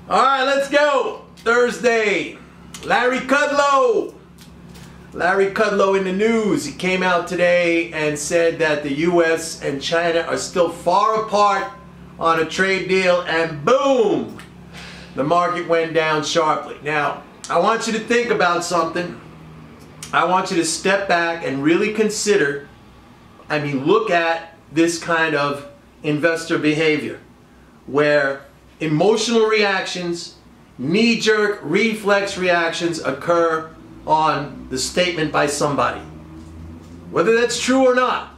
All right, let's go. Thursday. Larry Kudlow. Larry Kudlow in the news. He came out today and said that the U.S. and China are still far apart on a trade deal, and boom, the market went down sharply. Now, I want you to think about something. I want you to step back and really consider, look at this kind of investor behavior where emotional reactions, knee-jerk reflex reactions occur on the statement by somebody. Whether that's true or not,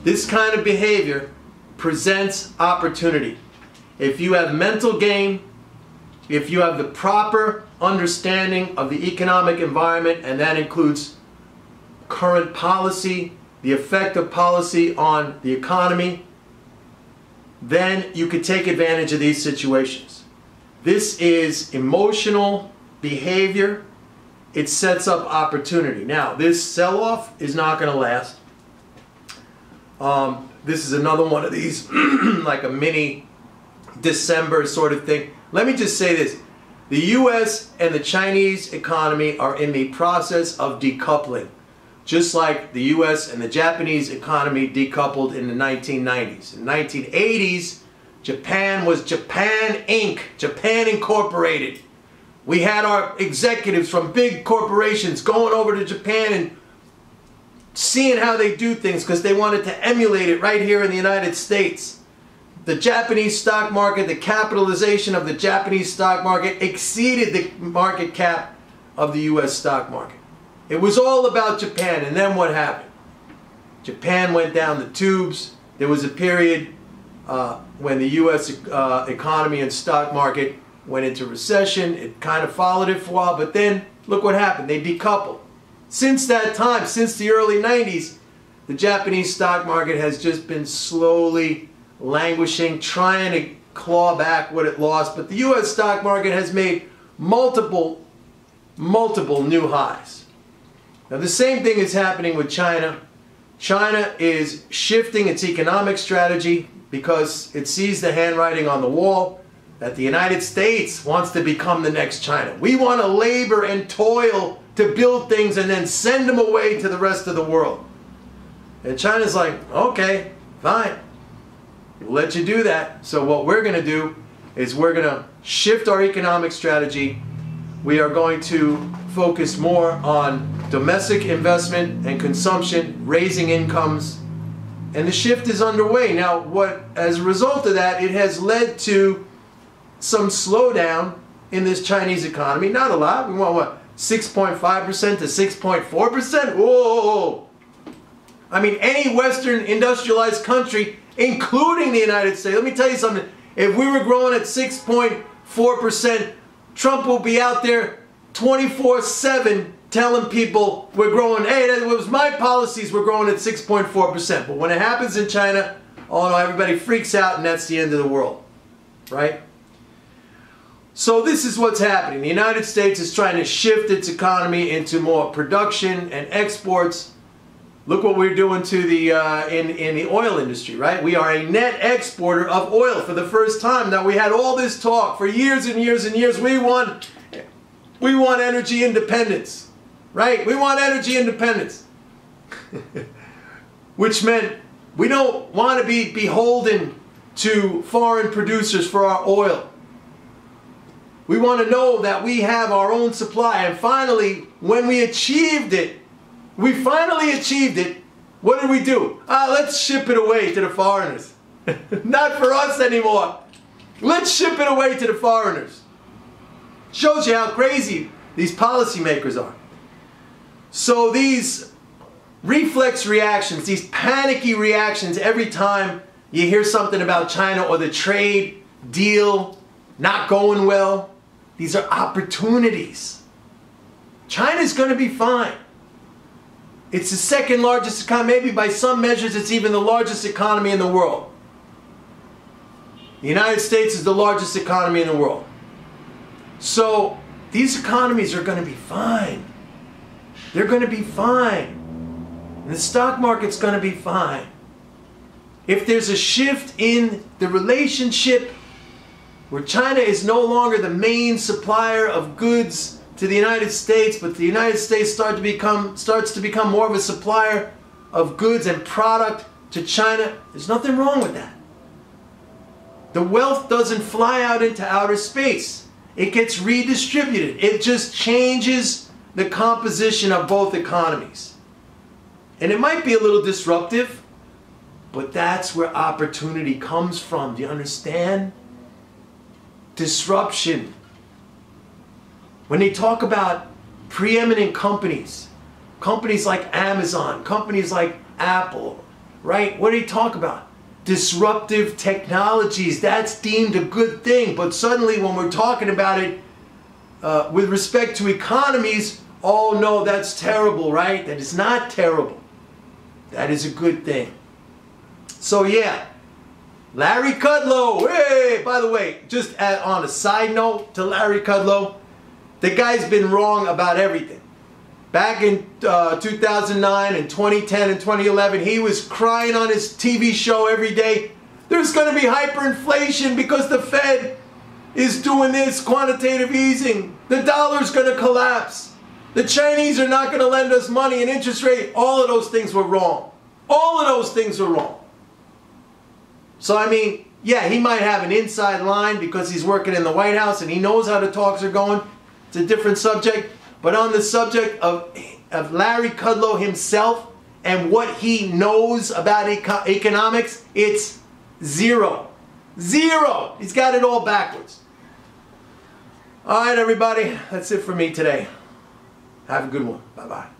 this kind of behavior presents opportunity. If you have mental game, if you have the proper understanding of the economic environment, and that includes current policy, the effect of policy on the economy, then you could take advantage of these situations. This is emotional behavior. It sets up opportunity. Now, this sell-off is not going to last. This is another one of these, like a mini December sort of thing. Let me just say this. The U.S. and the Chinese economy are in the process of decoupling, just like the U.S. and the Japanese economy decoupled in the 1990s. In the 1980s, Japan was Japan Inc., Japan Incorporated. We had our executives from big corporations going over to Japan and seeing how they do things because they wanted to emulate it right here in the United States. The Japanese stock market, the capitalization of the Japanese stock market exceeded the market cap of the U.S. stock market. It was all about Japan, and then what happened? Japan went down the tubes. There was a period when the U.S. economy and stock market went into recession. It kind of followed it for a while, but then look what happened. They decoupled. Since that time, since the early 90s, the Japanese stock market has just been slowly languishing, trying to claw back what it lost. But the U.S. stock market has made multiple new highs. Now, the same thing is happening with China. China is shifting its economic strategy because it sees the handwriting on the wall that the United States wants to become the next China. We want to labor and toil to build things and then send them away to the rest of the world. And China's like, okay, fine. We'll let you do that. So what we're going to do is we're going to shift our economic strategy. We are going to focus more on domestic investment and consumption, raising incomes, and the shift is underway. Now, as a result of that, it has led to some slowdown in this Chinese economy. Not a lot. We want what? 6.5% to 6.4%? Whoa! Any Western industrialized country, including the United States, let me tell you something. If we were growing at 6.4%, Trump will be out there 24/7 telling people we're growing, hey, that was my policies, we're growing at 6.4%. But when it happens in China, oh no, everybody freaks out and that's the end of the world, right? So this is what's happening. The United States is trying to shift its economy into more production and exports. Look what we're doing to the in the oil industry, right? We are a net exporter of oil for the first time. Now, we had all this talk for years and years and years. We want energy independence, right? We want energy independence, which meant we don't want to be beholden to foreign producers for our oil. We want to know that we have our own supply. And finally, when we achieved it, what did we do? Let's ship it away to the foreigners. Not for us anymore. Let's ship it away to the foreigners. Shows you how crazy these policymakers are. So these reflex reactions, these panicky reactions every time you hear something about China or the trade deal not going well, these are opportunities. China's going to be fine. It's the second largest economy. Maybe by some measures it's even the largest economy in the world. The United States is the largest economy in the world. So these economies are going to be fine. They're going to be fine. And the stock market's going to be fine. If there's a shift in the relationship where China is no longer the main supplier of goods to the United States, but the United States starts to become more of a supplier of goods and product to China. There's nothing wrong with that. The wealth doesn't fly out into outer space. It gets redistributed. It just changes the composition of both economies. And it might be a little disruptive, but that's where opportunity comes from. Do you understand? Disruption. When they talk about preeminent companies, companies like Amazon, companies like Apple, right? What do they talk about? Disruptive technologies. That's deemed a good thing. But suddenly when we're talking about it with respect to economies, oh no, that's terrible, right? That is not terrible. That is a good thing. So yeah, Larry Kudlow. Hey, by the way, just on a side note to Larry Kudlow, the guy's been wrong about everything. Back in 2009 and 2010 and 2011, he was crying on his TV show every day, there's going to be hyperinflation because the Fed is doing this quantitative easing. The dollar's going to collapse. The Chinese are not going to lend us money, and interest rate. All of those things were wrong. All of those things were wrong. So I mean, yeah, he might have an inside line because he's working in the White House and he knows how the talks are going. It's a different subject. But on the subject of Larry Kudlow himself and what he knows about economics, it's zero. Zero. He's got it all backwards. All right, everybody. That's it for me today. Have a good one. Bye-bye.